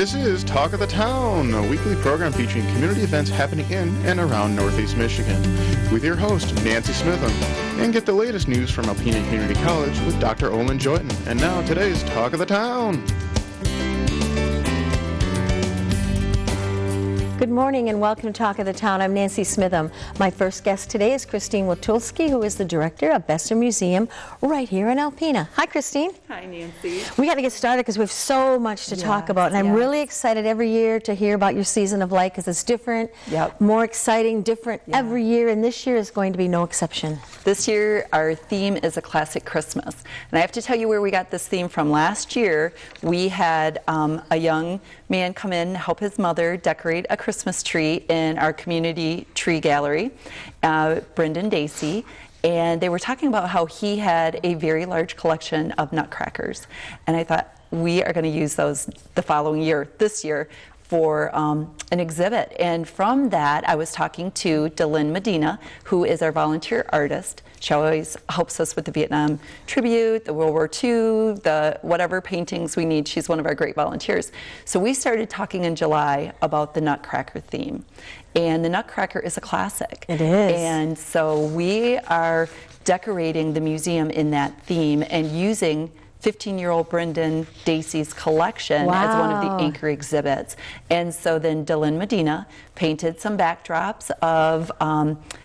This is Talk of the Town, a weekly program featuring community events happening in and around Northeast Michigan, with your host, Nancy Smitham, and get the latest news from Alpena Community College with Dr. Olin Joyton. And now, today's Talk of the Town. Good morning and welcome to Talk of the Town. I'm Nancy Smitham. My first guest today is Christine Witulski, who is the director of Besser Museum right here in Alpena. Hi, Christine. Hi, Nancy. We got to get started because we have so much to talk about, and I'm really excited every year to hear about your season of light because it's different, more exciting, different every year, and this year is going to be no exception. This year, our theme is a classic Christmas, and I have to tell you where we got this theme from. Last year, we had a young man come in, help his mother decorate a Christmas tree in our community tree gallery, Brendan Dacey, and they were talking about how he had a very large collection of nutcrackers, and I thought we are going to use those the following year, this year, for an exhibit. And from that, I was talking to Delyn Medina, who is our volunteer artist. She always helps us with the Vietnam tribute, the World War II, the whatever paintings we need. She's one of our great volunteers. So we started talking in July about the Nutcracker theme. And the Nutcracker is a classic. It is. And so we are decorating the museum in that theme and using 15-year-old Brendan Dacey's collection as one of the anchor exhibits. And so then Delyn Medina painted some backdrops of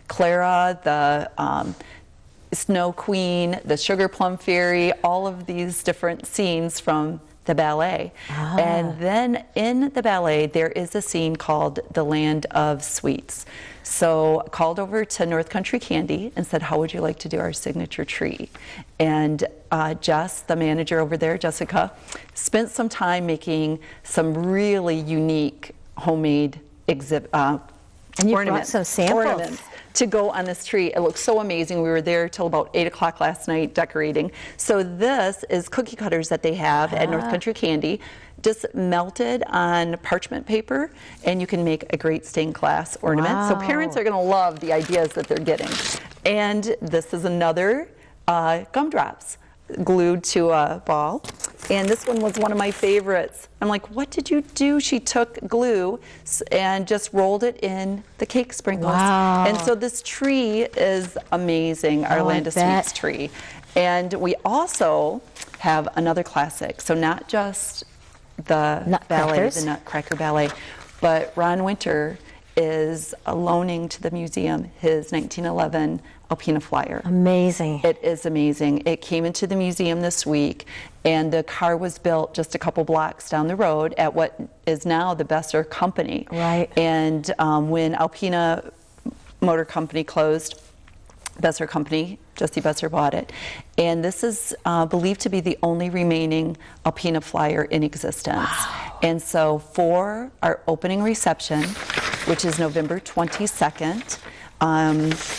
Clara, the Snow Queen, the Sugar Plum Fairy, all of these different scenes from the ballet. And then in the ballet, there is a scene called The Land of Sweets. So I called over to North Country Candy and said, how would you like to do our signature tree? And Jess, the manager over there, Jessica, spent some time making some really unique homemade exhibit and you brought some samples to go on this tree. It looks so amazing. We were there till about 8 o'clock last night decorating. So this is cookie cutters that they have at North Country Candy, just melted on parchment paper, and you can make a great stained glass ornament. So parents are going to love the ideas that they're getting. And this is another gumdrops glued to a ball. And this one was one of my favorites. I'm like, what did you do? She took glue and just rolled it in the cake sprinkles. And so this tree is amazing, our Land of Sweets tree. And we also have another classic. So not just the ballet, the Nutcracker Ballet, but Ron Winter is loaning to the museum his 1911 Alpena Flyer. Amazing. It is amazing. It came into the museum this week, and the car was built just a couple blocks down the road at what is now the Besser Company. Right. And when Alpena Motor Company closed, Besser Company, Jesse Besser bought it. And this is believed to be the only remaining Alpena Flyer in existence. And so for our opening reception, which is November 22nd,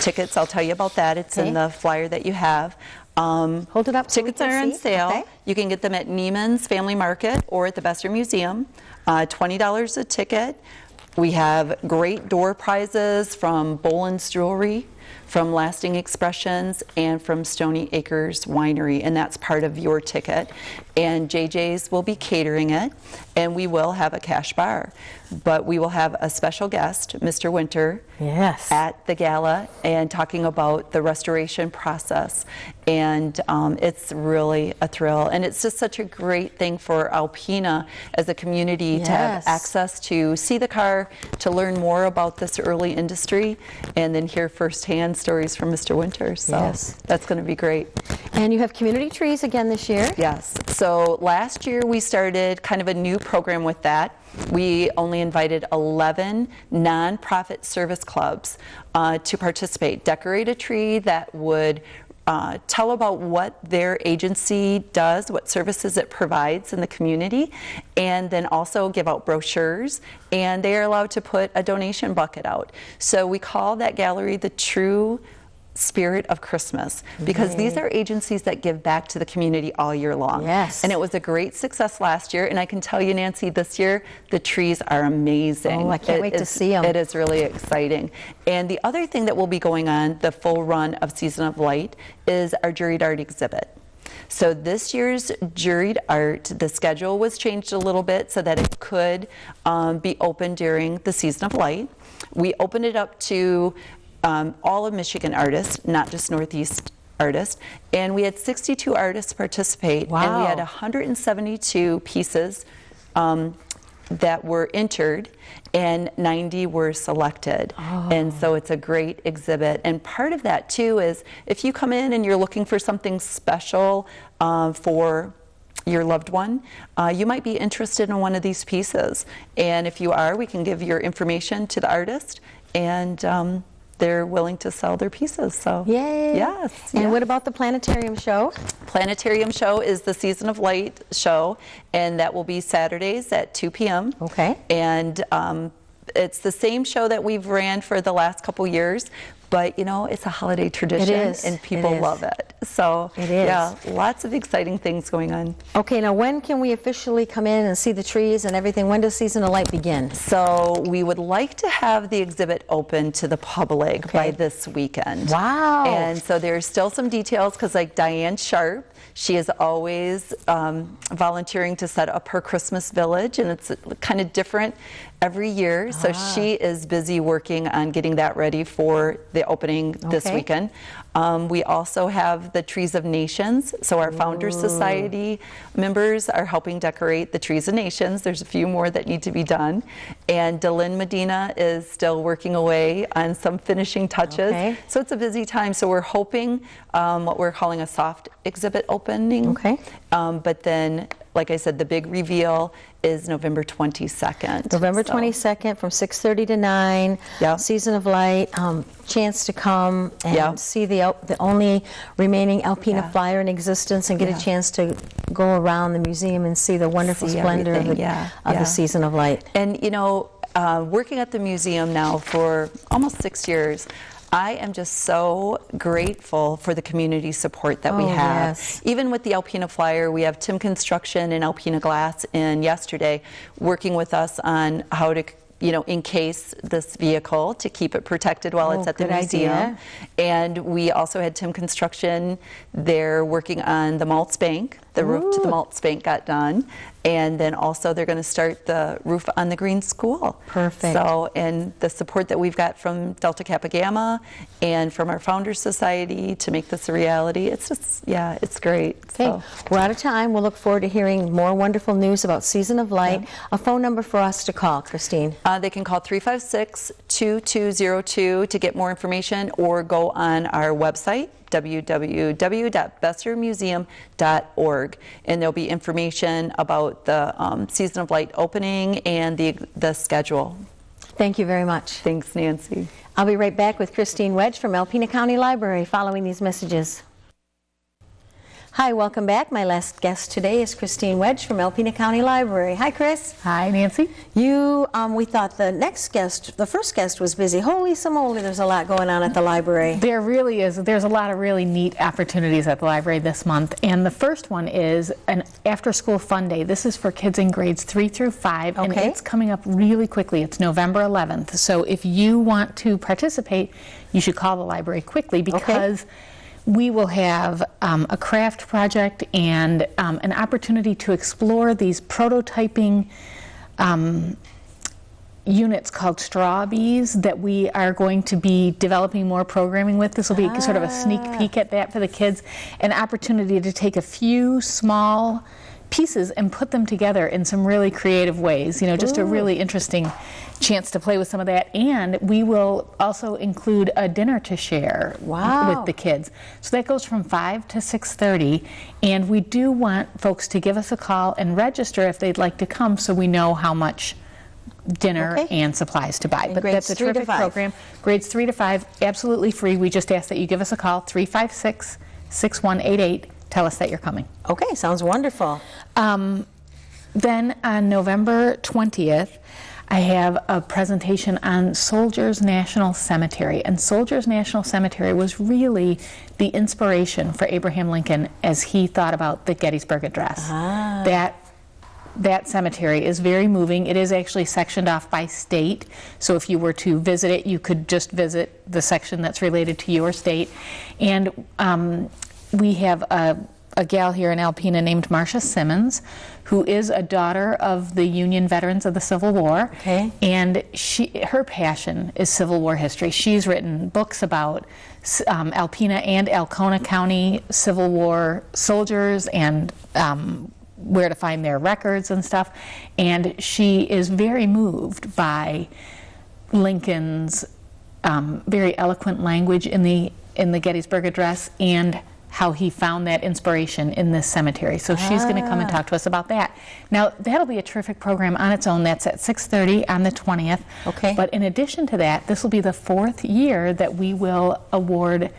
tickets, I'll tell you about that. It's in the flyer that you have. Hold it up so tickets are on sale. You can get them at Neiman's Family Market or at the Besser Museum. $20 a ticket. We have great door prizes from Boland's Jewelry, from Lasting Expressions, and from Stony Acres Winery, and that's part of your ticket. And JJ's will be catering it, and we will have a cash bar. But we will have a special guest, Mr. Winter, at the gala, and talking about the restoration process. And it's really a thrill. And it's just such a great thing for Alpena as a community to have access to see the car, to learn more about this early industry, and then hear firsthand stories from Mr. Winter. So that's going to be great. And you have community trees again this year? Yes. So last year we started kind of a new program with that. We only invited 11 nonprofit service clubs to participate. Decorate a tree that would tell about what their agency does, what services it provides in the community, and then also give out brochures, and they are allowed to put a donation bucket out. So we call that gallery the True Spirit of Christmas, because these are agencies that give back to the community all year long. And it was a great success last year, and I can tell you, Nancy, this year the trees are amazing. Oh, I can't wait to see them. It is really exciting. And the other thing that will be going on, the full run of Season of Light, is our Juried Art exhibit. So this year's juried art, the schedule was changed a little bit so that it could be open during the Season of Light. We opened it up to all of Michigan artists, not just Northeast artists, and we had 62 artists participate. Wow. And we had 172 pieces that were entered, and 90 were selected. Oh. And so it's a great exhibit. And part of that too is if you come in and you're looking for something special for your loved one, you might be interested in one of these pieces. And if you are, we can give your information to the artist, and they're willing to sell their pieces. So Yay! Yes. And yeah. what about the planetarium show? Planetarium show is the Season of Light show, and that will be Saturdays at 2 p.m. Okay. And it's the same show that we've ran for the last couple years, but you know, it's a holiday tradition, It is. and people It is. love it. So It is. yeah, lots of exciting things going on. Okay, now when can we officially come in and see the trees and everything? When does Season of Light begin? So we would like to have the exhibit open to the public by Okay. this weekend. Wow. And so there's still some details because like Diane Sharp, she is always volunteering to set up her Christmas village, and it's kind of different every year. So she is busy working on getting that ready for the opening this Okay. weekend. We also have the Trees of Nations. So our Founders Society members are helping decorate the Trees of Nations. There's a few more that need to be done. And Delyn Medina is still working away on some finishing touches. Okay. So it's a busy time. So we're hoping what we're calling a soft exhibit opening. Okay. But then, like I said, the big reveal is November 22nd. November So- 22nd from 6:30 to 9. Yeah. Season of Light. Chance to come and Yeah. see the only remaining Alpina Yeah. flyer in existence, and get Yeah. a chance to go around the museum and see the wonderful See splendor of, everything. the Season of Light. And you know, working at the museum now for almost 6 years, I am just so grateful for the community support that we Oh, have. yes. Even with the Alpina Flyer, we have Tim Construction and Alpina Glass in yesterday working with us on how to, you know, encase this vehicle to keep it protected while Oh, it's at the good museum. idea. And we also had Tim Construction there working on the Maltz Bank. The roof to the Ooh. Maltz Bank got done. And then also they're going to start the roof on the Green School. Perfect. So, and the support that we've got from Delta Kappa Gamma and from our Founders Society to make this a reality, it's just, yeah, it's great. Okay, So, we're out of time. We'll look forward to hearing more wonderful news about Season of Light. A phone number for us to call, Christine. they can call 356-2202 to get more information, or go on our website, www.bessermuseum.org, and there'll be information about the Season of Light opening and the schedule. Thank you very much. Thanks, Nancy. I'll be right back with Christine Wedge from Alpena County Library following these messages. Hi, welcome back. My last guest today is Christine Wedge from Alpena County Library. Hi, Chris. Hi, Nancy. We thought the first guest was busy. Holy simoly, there's a lot going on at the library. There really is. There's a lot of really neat opportunities at the library this month. And the first one is an after-school fun day. This is for kids in grades 3 through 5. And Okay. it's coming up really quickly. It's November 11th. So if you want to participate, you should call the library quickly, because we will have a craft project and an opportunity to explore these prototyping units called Straw Bees that we are going to be developing more programming with. This will be sort of a sneak peek at that for the kids, an opportunity to take a few small pieces and put them together in some really creative ways. You know, just a really interesting chance to play with some of that. And we will also include a dinner to share with the kids. So that goes from 5 to 6:30. And we do want folks to give us a call and register if they'd like to come, so we know how much dinner and supplies to buy. And But grades that's a 3 to terrific 5. program. Grades 3 to 5, absolutely free. We just ask that you give us a call, 356-6188. Tell us that you're coming. Okay, sounds wonderful. Then on November 20th, I have a presentation on Soldiers National Cemetery. And Soldiers National Cemetery was really the inspiration for Abraham Lincoln as he thought about the Gettysburg Address. That cemetery is very moving. It is actually sectioned off by state. So if you were to visit it, you could just visit the section that's related to your state. And we have a a gal here in Alpena named Marcia Simmons, who is a daughter of the Union veterans of the Civil War. Okay. And her passion is Civil War history. She's written books about Alpena and Alcona County Civil War soldiers and where to find their records and stuff. And she is very moved by Lincoln's very eloquent language in the Gettysburg Address and how he found that inspiration in this cemetery. So she's going to come and talk to us about that. Now, that'll be a terrific program on its own. That's at 6:30 on the 20th. Okay. But in addition to that, this will be the 4th year that we will award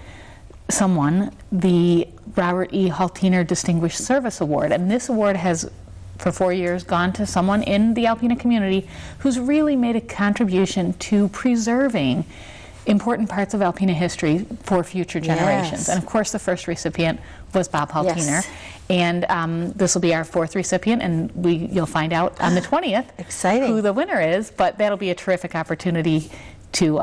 someone the Robert E. Haltiner Distinguished Service Award. And this award has, for 4 years, gone to someone in the Alpena community who's really made a contribution to preserving important parts of Alpena history for future generations. Yes. And of course, the first recipient was Bob Haltiner. Yes. And this will be our 4th recipient, and you'll find out on the 20th Exciting. who the winner is. But that'll be a terrific opportunity to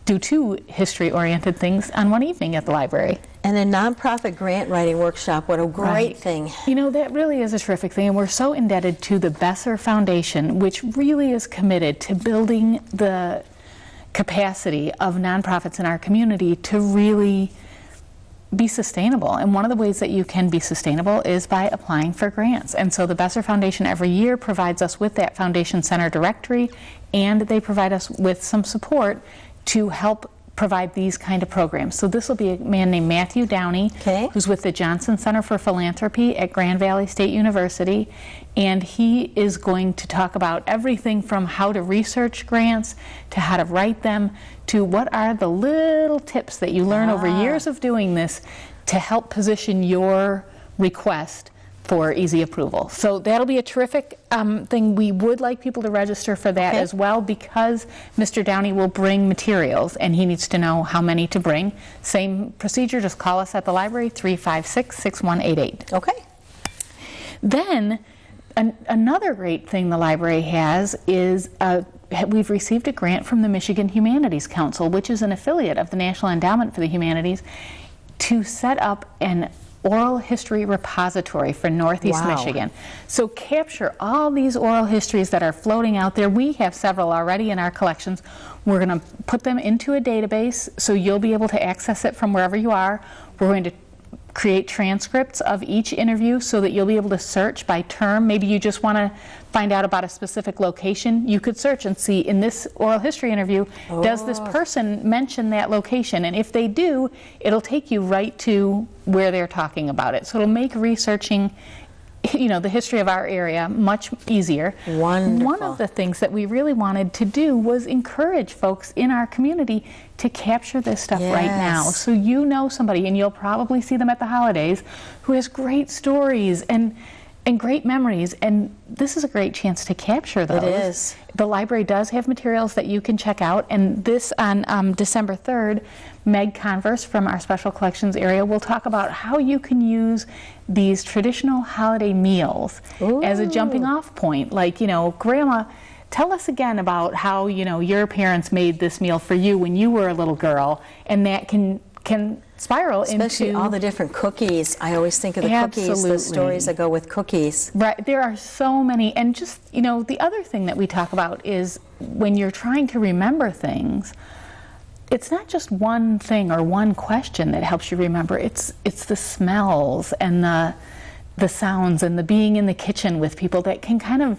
do 2 history-oriented things on one evening at the library. And a nonprofit grant writing workshop, what a great thing. You know, that really is a terrific thing, and we're so indebted to the Besser Foundation, which really is committed to building the capacity of nonprofits in our community to really be sustainable. And one of the ways that you can be sustainable is by applying for grants. And so the Besser Foundation every year provides us with that Foundation Center directory, and they provide us with some support to help provide these kind of programs. So this will be a man named Matthew Downey, who's with the Johnson Center for Philanthropy at Grand Valley State University, and he is going to talk about everything from how to research grants to how to write them to what are the little tips that you learn over years of doing this to help position your request for easy approval. So that'll be a terrific thing. We would like people to register for that as well, because Mr. Downey will bring materials and he needs to know how many to bring. Same procedure, just call us at the library, 356-6188. Okay. Then another great thing the library has is we've received a grant from the Michigan Humanities Council, which is an affiliate of the National Endowment for the Humanities, to set up an oral history repository for Northeast Michigan. So capture all these oral histories that are floating out there. We have several already in our collections. We're going to put them into a database so you'll be able to access it from wherever you are. We're going to create transcripts of each interview so that you'll be able to search by term. Maybe you just want to find out about a specific location. You could search and see, in this oral history interview, does this person mention that location? And if they do, it'll take you right to where they're talking about it. So it'll make researching, you know, the history of our area much easier. Wonderful. One of the things that we really wanted to do was encourage folks in our community to capture this stuff right now. So you know somebody, and you'll probably see them at the holidays, who has great stories and great memories, and this is a great chance to capture those. It is. The library does have materials that you can check out, and this on December 3rd, Meg Converse from our Special Collections area will talk about how you can use these traditional holiday meals as a jumping off point. Like, you know, Grandma, tell us again about how, you know, your parents made this meal for you when you were a little girl, and that can spiral Especially into all the different cookies. I always think of the cookies, the stories that go with cookies. Right, there are so many. And just, you know, the other thing that we talk about is when you're trying to remember things, it's not just one thing or one question that helps you remember. It's the smells and the sounds and the being in the kitchen with people that can kind of,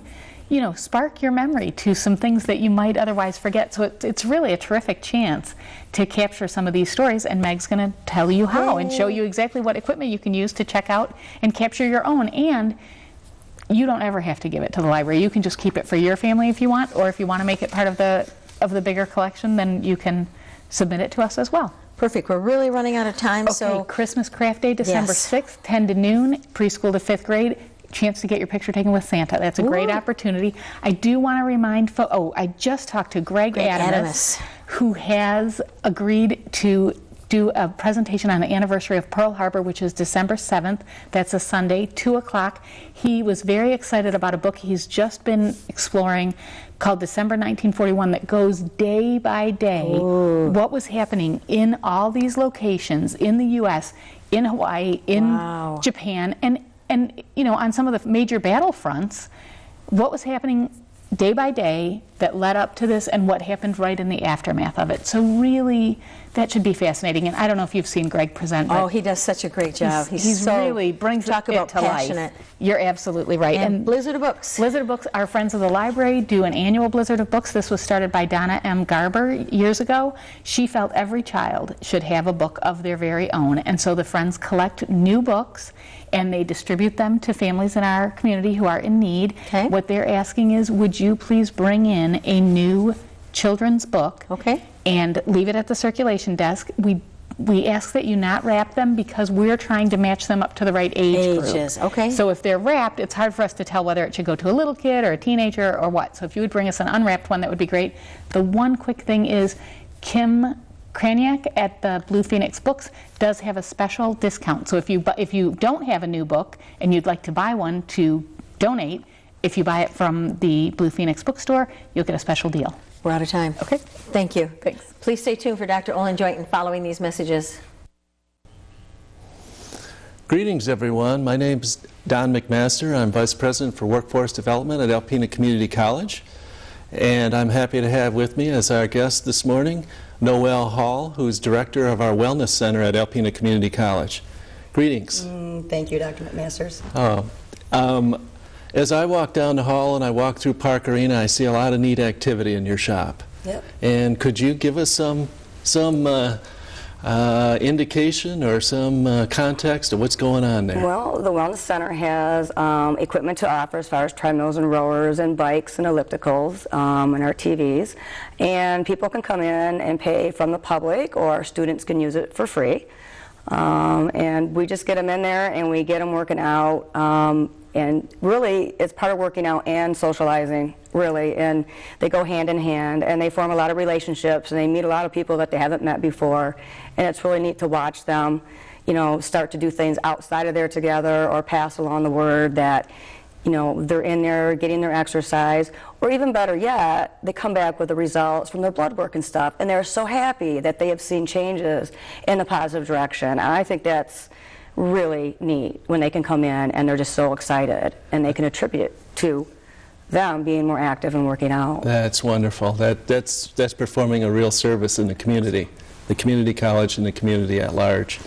you know, spark your memory to some things that you might otherwise forget. So it's really a terrific chance to capture some of these stories, and Meg's going to tell you how and show you exactly what equipment you can use to check out and capture your own. And you don't ever have to give it to the library. You can just keep it for your family if you want, or if you want to make it part of the bigger collection, then you can submit it to us as well. Perfect. We're really running out of time. Okay, So Christmas Craft Day, December 6th, 10 to noon, preschool to 5th grade. Chance to get your picture taken with Santa. That's a great opportunity. I do want to remind folks, I just talked to Greg Adamus, who has agreed to do a presentation on the anniversary of Pearl Harbor, which is December 7th. That's a Sunday, 2 o'clock. He was very excited about a book he's just been exploring called December 1941 that goes day by day what was happening in all these locations in the U.S. in Hawaii, in Japan, and you know, on some of the major battlefronts, what was happening day by day that led up to this and what happened right in the aftermath of it. So really, that should be fascinating. And I don't know if you've seen Greg present. Oh, he does such a great job. He's so, really brings talk it about to passionate. Life. You're absolutely right. And Blizzard of Books. Blizzard of Books, our friends of the library do an annual Blizzard of Books. This was started by Donna M. Garber years ago. She felt every child should have a book of their very own. And so the friends collect new books and they distribute them to families in our community who are in need. Okay. What they're asking is, would you please bring in a new children's book and leave it at the circulation desk. We ask that you not wrap them because we're trying to match them up to the right ages group. Okay. So if they're wrapped, it's hard for us to tell whether it should go to a little kid or a teenager or what. So if you would bring us an unwrapped one, that would be great. The one quick thing is Kim Kraniak at the Blue Phoenix Books does have a special discount. So if you don't have a new book and you'd like to buy one to donate, if you buy it from the Blue Phoenix Bookstore, you'll get a special deal. We're out of time. Okay. Thank you. Thanks. Please stay tuned for Dr. Olin Joynton following these messages. Greetings, everyone. My name is Don McMaster. I'm Vice President for Workforce Development at Alpena Community College. And I'm happy to have with me as our guest this morning, Noelle Hall, who's Director of our Wellness Center at Alpena Community College. Greetings. Thank you, Dr. McMasters. As I walk down the hall and I walk through Park Arena, I see a lot of neat activity in your shop. Yep. And could you give us some indication or some context of what's going on there? Well, the Wellness Center has equipment to offer as far as treadmills and rowers and bikes and ellipticals and our TVs. And people can come in and pay from the public, or students can use it for free. And we just get them in there and we get them working out. And really, it's part of working out and socializing, really. And they go hand in hand, and they form a lot of relationships, and they meet a lot of people that they haven't met before. And it's really neat to watch them, you know, start to do things outside of there together, or pass along the word that, you know, they're in there getting their exercise. Or even better yet, they come back with the results from their blood work and stuff, and they're so happy that they have seen changes in a positive direction. And I think that's really neat when they can come in and they're just so excited, and they can attribute to them being more active and working out. That's wonderful. That's performing a real service in the community college and the community at large.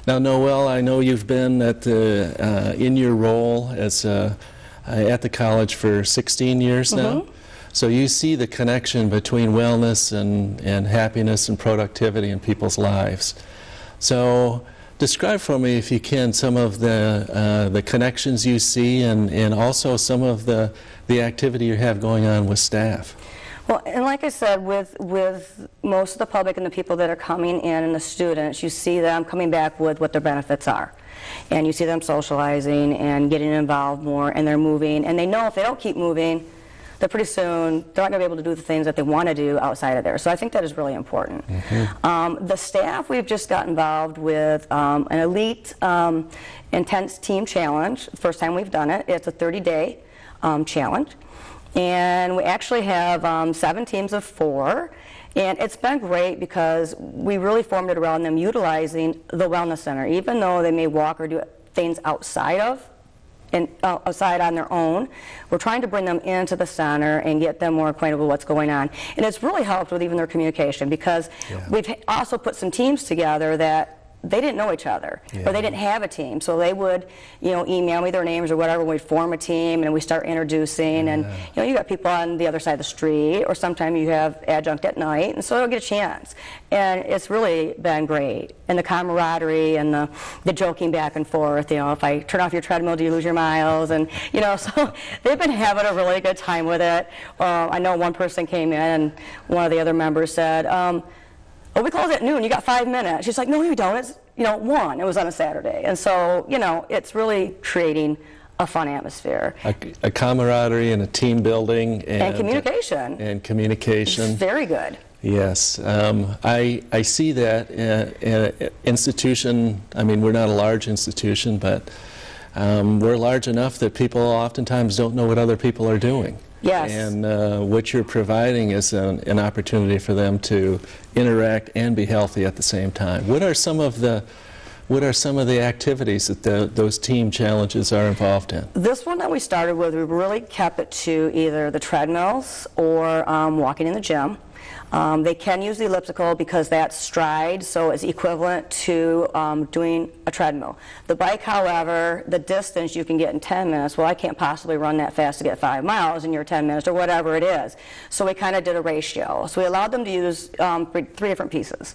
Now, Noelle, I know you've been at in your role as at the college for 16 years now. So you see the connection between wellness and happiness and productivity in people's lives. So describe for me, if you can, some of the connections you see, and also some of the activity you have going on with staff. Well, and like I said, with most of the public and the people that are coming in and the students, you see them coming back with what their benefits are. And you see them socializing and getting involved more, and they're moving, and they know if they don't keep moving, that pretty soon they're not going to be able to do the things that they want to do outside of there. So I think that is really important. The staff, we've just got involved with an elite intense team challenge. First time we've done it. It's a 30-day challenge. And we actually have 7 teams of 4. And it's been great because we really formed it around them utilizing the Wellness Center. Even though they may walk or do things outside of, and outside on their own, we're trying to bring them into the center and get them more acquainted with what's going on. And it's really helped with even their communication, because we've also put some teams together that they didn't know each other, or they didn't have a team. So they would, you know, email me their names or whatever, and we'd form a team, and we start introducing, and, you know, you got people on the other side of the street, or sometimes you have adjunct at night, and so they'll get a chance. And it's really been great. And the camaraderie and the joking back and forth, you know, if I turn off your treadmill, do you lose your miles? And, you know, so they've been having a really good time with it. I know one person came in, and one of the other members said, oh, we close at noon, you got 5 minutes. She's like, no, you don't, it's, you know, 1. It was on a Saturday. And so, you know, it's really creating a fun atmosphere. A camaraderie and a team building. And communication. And communication. It's very good. Yes. I see that in an institution. I mean, we're not a large institution, but we're large enough that people oftentimes don't know what other people are doing. Yes. And what you're providing is an opportunity for them to interact and be healthy at the same time. What are some of the What are some of the activities that those team challenges are involved in? This one that we started with, we really kept it to either the treadmills or walking in the gym. They can use the elliptical because that's stride, so it's equivalent to doing a treadmill. The bike, however, the distance you can get in 10 minutes, well, I can't possibly run that fast to get 5 miles in your 10 minutes or whatever it is. So we kind of did a ratio. So we allowed them to use 3 different pieces,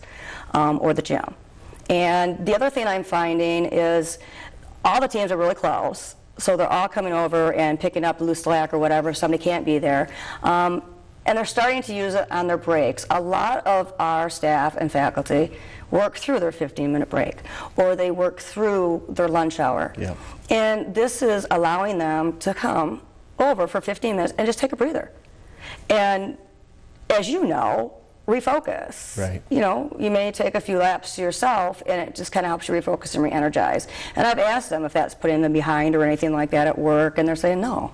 or the gym. And the other thing I'm finding is all the teams are really close, so they're all coming over and picking up loose slack or whatever if somebody can't be there. And they're starting to use it on their breaks. A lot of our staff and faculty work through their 15-minute break, or they work through their lunch hour. Yeah. And this is allowing them to come over for 15 minutes and just take a breather. And as you know, refocus. Right. You know, you may take a few laps to yourself, and it just kind of helps you refocus and re-energize. And I've asked them if that's putting them behind or anything like that at work, and they're saying no.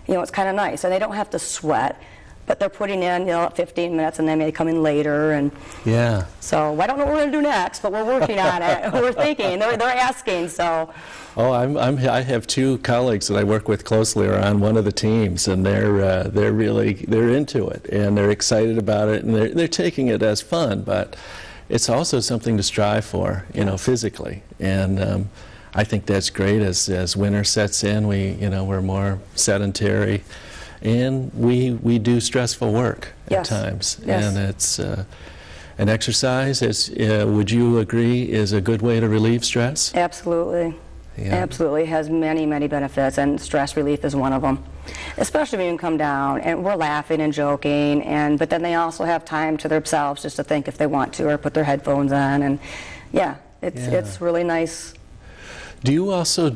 You know, it's kind of nice, and they don't have to sweat, but they're putting in, you know, 15 minutes, and they may come in later, and yeah. So I don't know what we're going to do next, but we're working on it. We're thinking. They're asking. So. Oh, I have 2 colleagues that I work with closely are on one of the teams, and they're really into it, and they're excited about it, and they're taking it as fun, but it's also something to strive for, you know, physically, and I think that's great. As winter sets in, we're more sedentary. And we do stressful work at times, and it's an exercise. Would you agree, is a good way to relieve stress? Absolutely, absolutely. It has many benefits, and stress relief is one of them. Especially when you come down and we're laughing and joking, but then they also have time to themselves just to think if they want to, or put their headphones on, and it's really nice. Do you also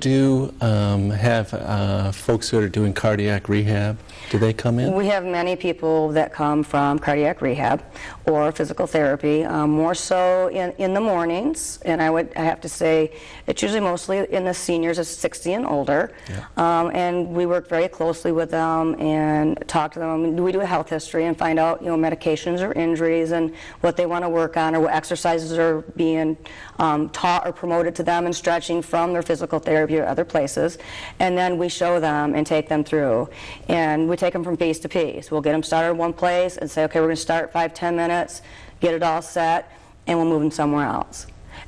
have folks who are doing cardiac rehab? Do they come in? We have many people that come from cardiac rehab or physical therapy, more so in the mornings, and I have to say it's usually mostly in the seniors of 60 and older. Yeah. And we work very closely with them and talk to them. We do a health history and find out, medications or injuries and what they want to work on, or what exercises are being taught or promoted to them, and stretching from their physical therapy or other places. And then we show them and take them through, and we take them from piece to piece. We'll get them started in one place and say, okay, we're going to start 5-10 minutes, get it all set, and we'll move them somewhere else.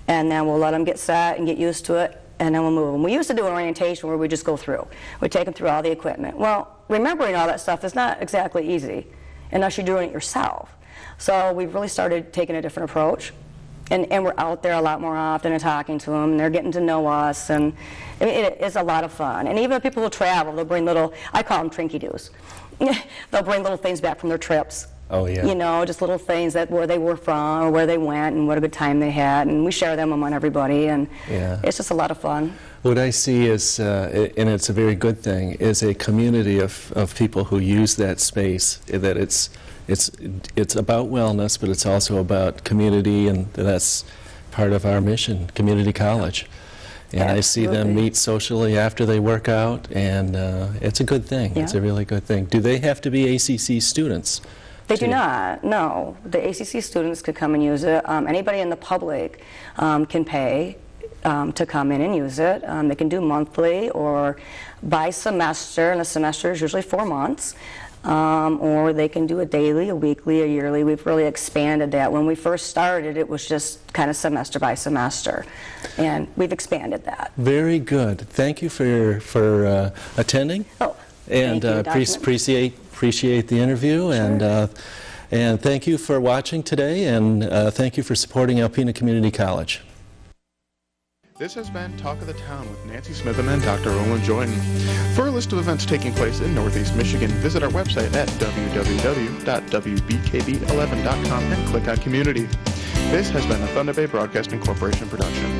And then we'll let them get set and get used to it, and then we'll move them. We used to do an orientation where we just go through. We take them through all the equipment. Well, remembering all that stuff is not exactly easy unless you're doing it yourself. So we've really started taking a different approach. And we're out there a lot more often and talking to them, and they're getting to know us, and it is a lot of fun. And even the people who travel, they'll bring little, I call them trinky-doos. They'll bring little things back from their trips. Oh, yeah. Just little things where they were from, or where they went, and what a good time they had, and we share them among everybody, and it's just a lot of fun. What I see is, and it's a very good thing, is a community of people who use that space, that it's about wellness, but it's also about community, and that's part of our mission, community college. And I see them meet socially after they work out, and it's a good thing. Yeah. It's a really good thing. Do they have to be ACC students? They do not, no. The ACC students could come and use it. Anybody in the public can pay to come in and use it. They can do monthly or by semester, and a semester is usually 4 months. Or they can do a daily, a weekly, a yearly. We've really expanded that. When we first started, it was just kind of semester by semester, and we've expanded that. Very good. Thank you for attending. Oh, and thank you, appreciate the interview. Sure. And thank you for watching today, and thank you for supporting Alpena Community College. This has been Talk of the Town with Nancy Smitham and Dr. Olin Jordan. For a list of events taking place in Northeast Michigan, visit our website at www.wbkb11.com and click on Community. This has been a Thunder Bay Broadcasting Corporation production.